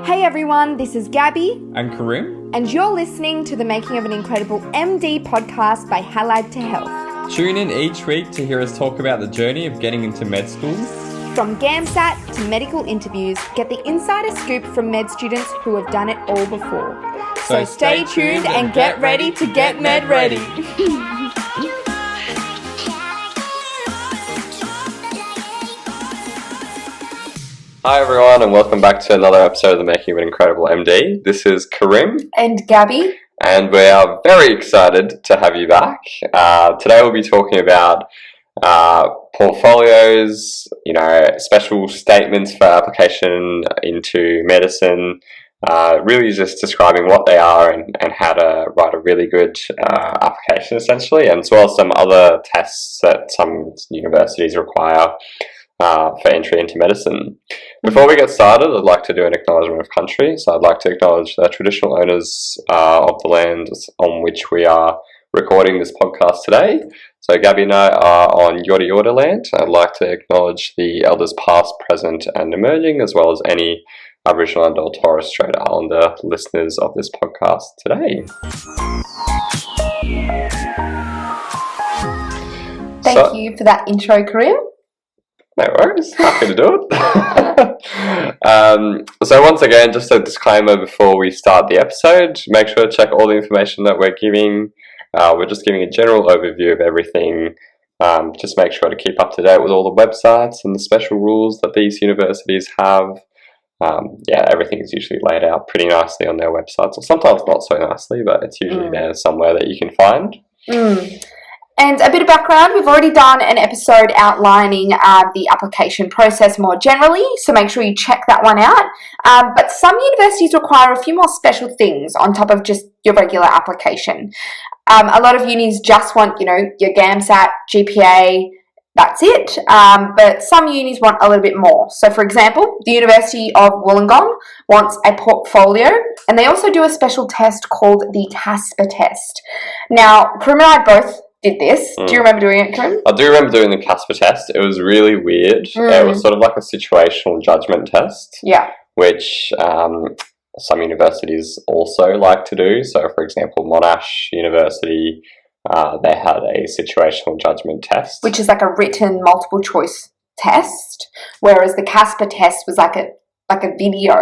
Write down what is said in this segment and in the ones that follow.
Hey everyone, this is Gabby and Karim, and you're listening to the Making of an Incredible MD podcast by Allied to Health. Tune in each week to hear us talk about the journey of getting into med school. From GAMSAT to medical interviews, get the insider scoop from med students who have done it all before. So stay tuned and get ready to get med ready. Hi everyone, and welcome back to another episode of the Making of an Incredible MD. This is Karim and Gabby, and we are very excited to have you back. Today we'll be talking about portfolios, special statements for application into medicine, really just describing what they are and how to write a really good application essentially, and as well as some other tests that some universities require for entry into medicine. Before we get started, I'd like to do an acknowledgement of country. So I'd like to acknowledge the traditional owners of the land on which we are recording this podcast today. So Gabby and I are on Yorta Yorta land. I'd like to acknowledge the elders past, present and emerging, as well as any Aboriginal and Torres Strait Islander listeners of this podcast today. Thank you for that intro, Karim. No worries, happy to do it. So once again, just a disclaimer before we start the episode, make sure to check all the information that we're giving. We're just giving a general overview of everything. Just make sure to keep up to date with all the websites and the special rules that these universities have. Everything is usually laid out pretty nicely on their websites, or sometimes not so nicely, but it's usually there somewhere that you can find. And a bit of background, we've already done an episode outlining the application process more generally, so make sure you check that one out. But some universities require a few more special things on top of just your regular application. A lot of unis just want, your GAMSAT, GPA, that's it. But some unis want a little bit more. So for example, the University of Wollongong wants a portfolio, and they also do a special test called the CASPA test. Now, Karim and I both did this. Do you remember doing it, Karim? I do remember doing the CASPA test. It was really weird. It was sort of like a situational judgment test. Yeah. Which some universities also like to do. So, for example, Monash University, they had a situational judgment test, which is like a written multiple choice test, whereas the CASPA test was like a video.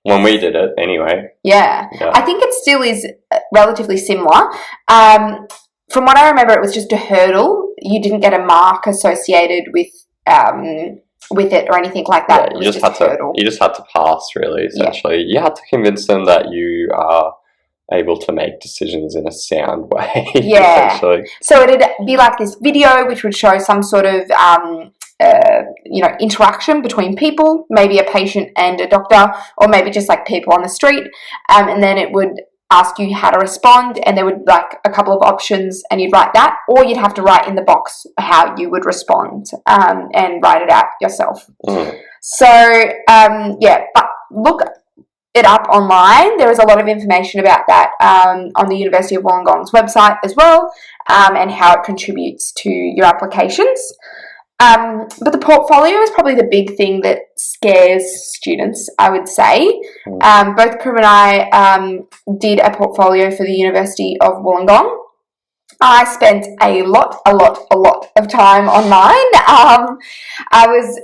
When we did it, anyway. Yeah. I think it still is relatively similar. From what I remember, it was just a hurdle. You didn't get a mark associated with it or anything like that. Yeah, you just had to pass, really, essentially. Yeah. You had to convince them that you are able to make decisions in a sound way, essentially. So it'd be like this video which would show some sort of interaction between people, maybe a patient and a doctor, or maybe just like people on the street, and then it would ask you how to respond, and there would like a couple of options, and you'd write that, or you'd have to write in the box how you would respond and write it out yourself. So but look it up online. There is a lot of information about that on the University of Wollongong's website as well, and how it contributes to your applications. But the portfolio is probably the big thing that scares students, I would say. Both Karim and I did a portfolio for the University of Wollongong. I spent a lot of time on mine. I was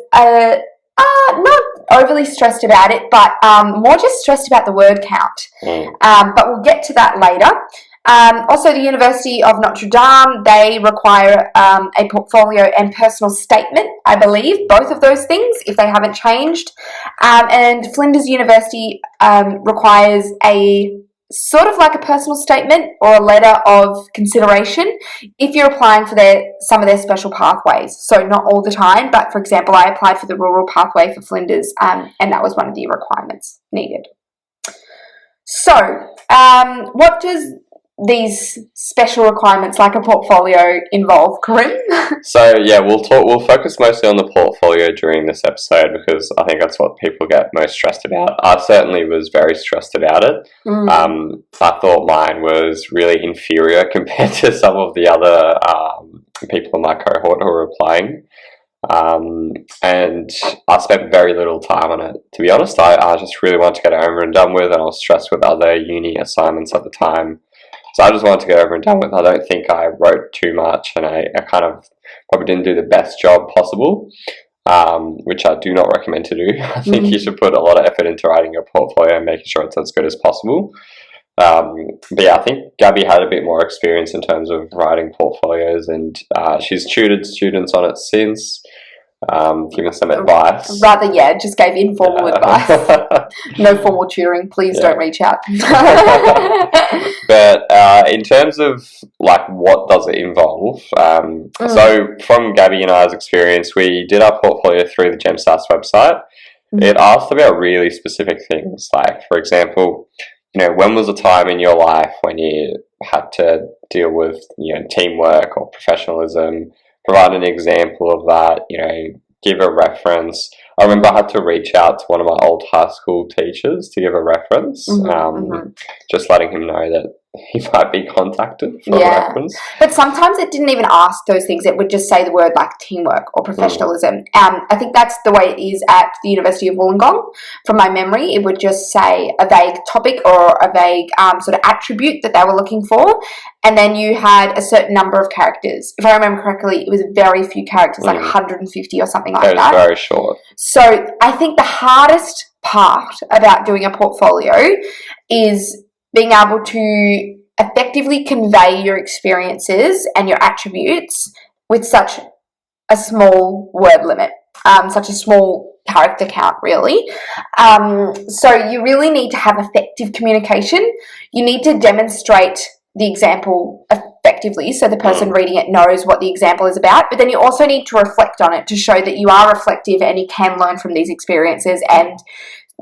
not overly stressed about it, but more just stressed about the word count. But we'll get to that later. Also, the University of Notre Dame, they require a portfolio and personal statement, I believe, both of those things, if they haven't changed. And Flinders University requires a sort of like a personal statement or a letter of consideration if you're applying for some of their special pathways. So not all the time, but for example, I applied for the rural pathway for Flinders, and that was one of the requirements needed. So, what does these special requirements like a portfolio involve, Karim? So we'll focus mostly on the portfolio during this episode, because I think that's what people get most stressed about. I certainly was very stressed about it. I thought mine was really inferior compared to some of the other people in my cohort who were applying. And I spent very little time on it. To be honest, I just really wanted to get it over and done with, and I was stressed with other uni assignments at the time. So I just wanted to get over and done with. I don't think I wrote too much, and I kind of probably didn't do the best job possible, which I do not recommend to do. I think you should put a lot of effort into writing your portfolio and making sure it's as good as possible. But yeah, I think Gabby had a bit more experience in terms of writing portfolios, and she's tutored students on it since, giving some advice. Rather, just gave informal advice. No formal tutoring. Please don't reach out. But in terms of like what does it involve, so from Gabby and I's experience, we did our portfolio through the GEMSAS website. It asked about really specific things, like, for example, when was a time in your life when you had to deal with, teamwork or professionalism? Provide an example of that, give a reference. I remember I had to reach out to one of my old high school teachers to give a reference, just letting him know that he might be contacted for a reference. But sometimes it didn't even ask those things. It would just say the word like teamwork or professionalism. I think that's the way it is at the University of Wollongong. From my memory, it would just say a vague topic or a vague sort of attribute that they were looking for. And then you had a certain number of characters. If I remember correctly, it was very few characters, like 150 or something like that. It was very short. So I think the hardest part about doing a portfolio is being able to effectively convey your experiences and your attributes with such a small word limit, such a small character count, really. So you really need to have effective communication. You need to demonstrate the example effectively so the person reading it knows what the example is about, but then you also need to reflect on it to show that you are reflective and you can learn from these experiences, and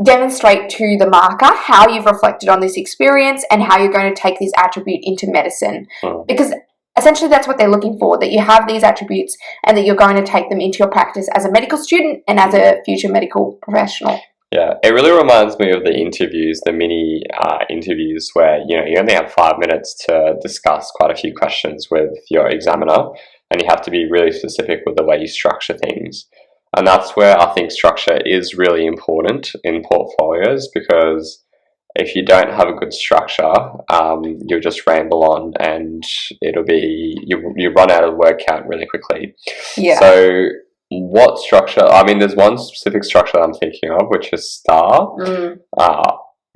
demonstrate to the marker how you've reflected on this experience and how you're going to take this attribute into medicine. Because essentially that's what they're looking for, that you have these attributes and that you're going to take them into your practice as a medical student and as a future medical professional. Yeah, it really reminds me of the interviews, the mini interviews where, you only have 5 minutes to discuss quite a few questions with your examiner, and you have to be really specific with the way you structure things. And that's where I think structure is really important in portfolios, because if you don't have a good structure, you'll just ramble on and it'll be, you run out of word count really quickly. Yeah. So what structure? I mean, there's one specific structure I'm thinking of, which is STAR.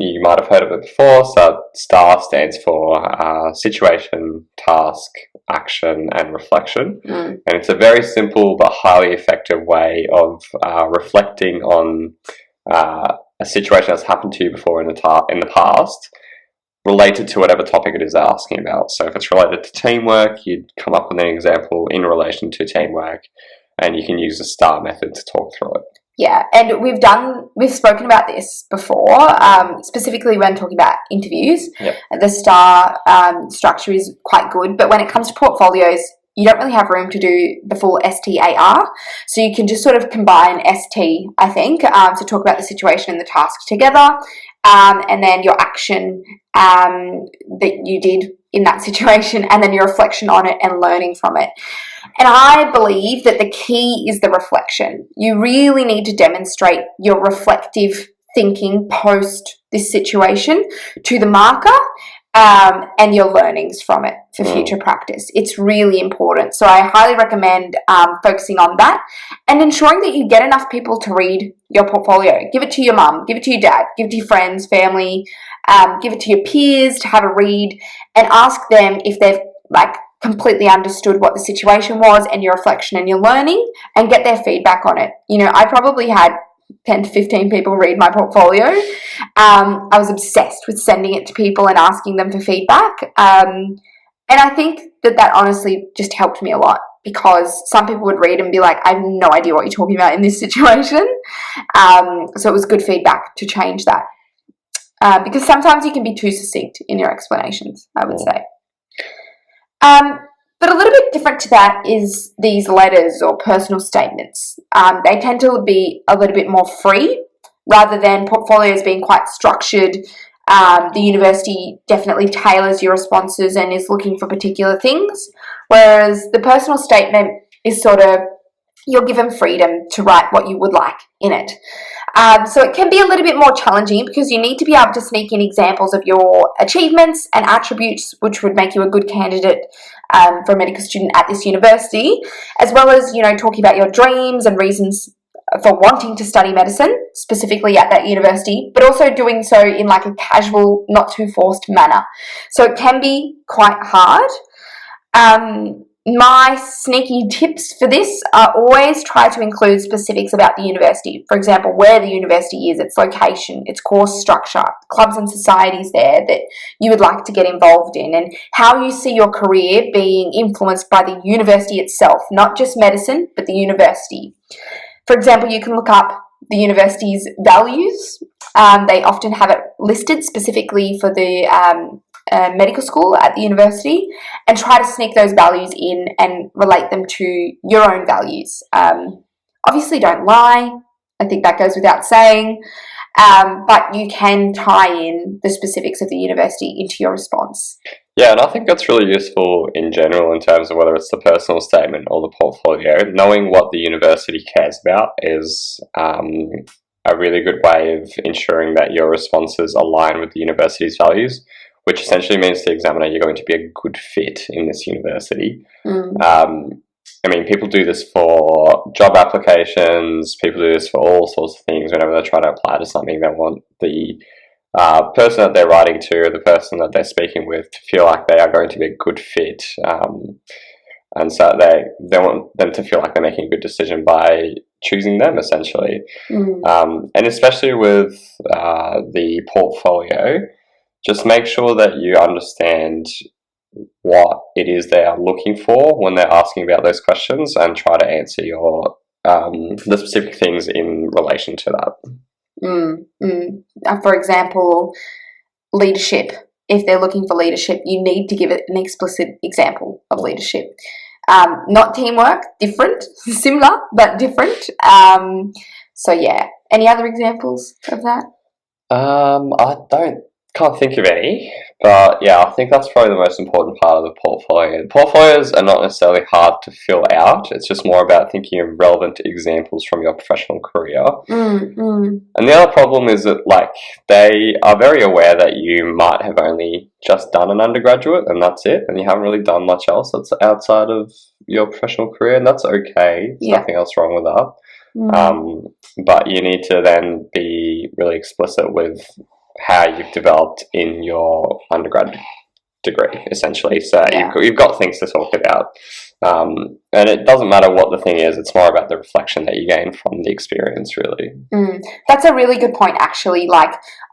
You might have heard of it before. So STAR stands for situation, task, action, and reflection. And it's a very simple but highly effective way of reflecting on a situation that's happened to you before in the past, related to whatever topic it is they're asking about. So if it's related to teamwork, you'd come up with an example in relation to teamwork, and you can use the STAR method to talk through it. Yeah, and we've spoken about this before, specifically when talking about interviews. The STAR structure is quite good, but when it comes to portfolios, you don't really have room to do the full STAR, so you can just sort of combine ST, I think, to talk about the situation and the task together, and then your action that you did in that situation, and then your reflection on it and learning from it. And I believe that the key is the reflection. You really need to demonstrate your reflective thinking post this situation to the marker, and your learnings from it for future practice. It's really important. So I highly recommend focusing on that and ensuring that you get enough people to read your portfolio. Give it to your mum, give it to your dad, give it to your friends, family, give it to your peers to have a read, and ask them if they've completely understood what the situation was and your reflection and your learning, and get their feedback on it. I probably had 10 to 15 people read my portfolio. I was obsessed with sending it to people and asking them for feedback. And I think that honestly just helped me a lot, because some people would read and be like, I have no idea what you're talking about in this situation. So it was good feedback to change that. Because sometimes you can be too succinct in your explanations, I would say. But a little bit different to that is these letters or personal statements. They tend to be a little bit more free, rather than portfolios being quite structured. The university definitely tailors your responses and is looking for particular things, whereas the personal statement is sort of you're given freedom to write what you would like in it. So it can be a little bit more challenging because you need to be able to sneak in examples of your achievements and attributes which would make you a good candidate for a medical student at this university, as well as, talking about your dreams and reasons for wanting to study medicine, specifically at that university, but also doing so in like a casual, not too forced manner. So it can be quite hard. My sneaky tips for this are always try to include specifics about the university. For example, where the university is, its location, its course structure, clubs and societies there that you would like to get involved in, and how you see your career being influenced by the university itself, not just medicine, but the university. For example, you can look up the university's values. They often have it listed specifically for the medical school at the university, and try to sneak those values in and relate them to your own values. Obviously, don't lie. I think that goes without saying. But you can tie in the specifics of the university into your response. Yeah, and I think that's really useful in general in terms of whether it's the personal statement or the portfolio. Knowing what the university cares about is a really good way of ensuring that your responses align with the university's values, which essentially means to the examiner you're going to be a good fit in this university. People do this for job applications, people do this for all sorts of things. Whenever they try to apply to something, they want the person that they're writing to or the person that they're speaking with to feel like they are going to be a good fit. And so they want them to feel like they're making a good decision by choosing them, essentially. And especially with the portfolio, just make sure that you understand what it is they are looking for when they're asking about those questions, and try to answer your the specific things in relation to that. For example, leadership. If they're looking for leadership, you need to give it an explicit example of leadership. Not teamwork, different, similar, but different. So yeah, any other examples of that? I can't think of any, but yeah, I think that's probably the most important part of the portfolio. Portfolios are not necessarily hard to fill out. It's just more about thinking of relevant examples from your professional career. And the other problem is that they are very aware that you might have only just done an undergraduate and that's it, and you haven't really done much else that's outside of your professional career, and that's okay. There's nothing else wrong with that. But you need to then be really explicit with how you've developed in your undergrad degree, essentially. So you've got things to talk about. And it doesn't matter what the thing is, it's more about the reflection that you gain from the experience, really. That's a really good point, actually.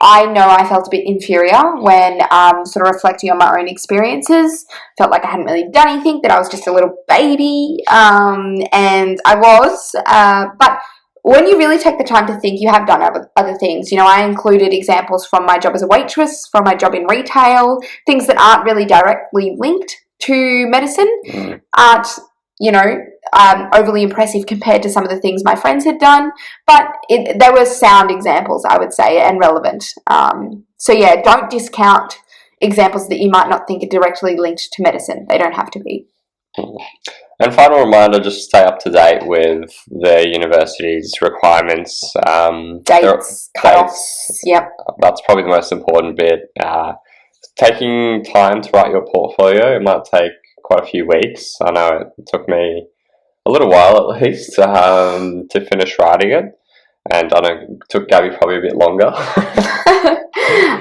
I know I felt a bit inferior when sort of reflecting on my own experiences. Felt like I hadn't really done anything, that I was just a little baby, and I was. But when you really take the time to think, you have done other things. I included examples from my job as a waitress, from my job in retail, things that aren't really directly linked to medicine, aren't, overly impressive compared to some of the things my friends had done, but they were sound examples, I would say, and relevant. So yeah, don't discount examples that you might not think are directly linked to medicine. They don't have to be. And final reminder, just stay up to date with the university's requirements. Dates, cutoffs, yep. That's probably the most important bit. Taking time to write your portfolio, it might take quite a few weeks. I know it took me a little while at least to finish writing it. And I know it took Gabby probably a bit longer.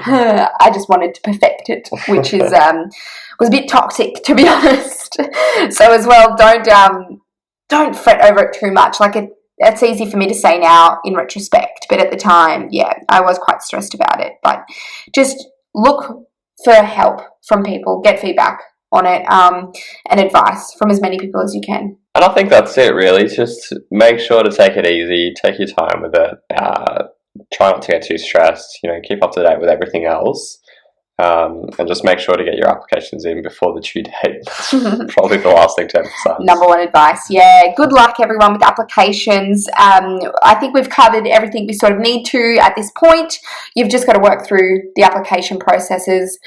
I just wanted to perfect it, which is was a bit toxic, to be honest. So as well, don't fret over it too much. It's easy for me to say now in retrospect, but at the time, I was quite stressed about it. But just look for help from people, get feedback on it, and advice from as many people as you can. And I think that's it, really. Just make sure to take it easy, take your time with it, try not to get too stressed, keep up to date with everything else, and just make sure to get your applications in before the due date. That's probably the last thing to emphasize. Number one advice. Yeah, good luck everyone with applications. I think we've covered everything we sort of need to at this point. You've just got to work through the application processes.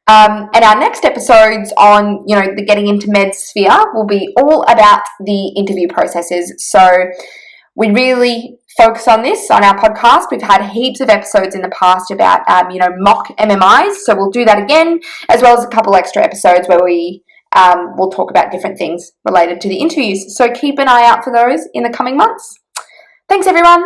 And our next episodes on, the getting into med sphere will be all about the interview processes. So we really focus on this on our podcast. We've had heaps of episodes in the past about, mock MMIs. So we'll do that again, as well as a couple extra episodes where we will talk about different things related to the interviews. So keep an eye out for those in the coming months. Thanks, everyone.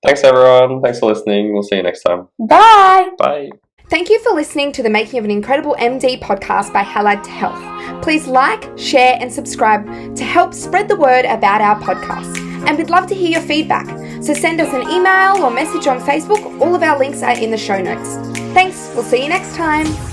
Thanks, everyone. Thanks for listening. We'll see you next time. Bye. Bye. Thank you for listening to the Making of an Incredible MD podcast by Allied to Health. Please like, share, and subscribe to help spread the word about our podcast. And we'd love to hear your feedback. So send us an email or message on Facebook. All of our links are in the show notes. Thanks. We'll see you next time.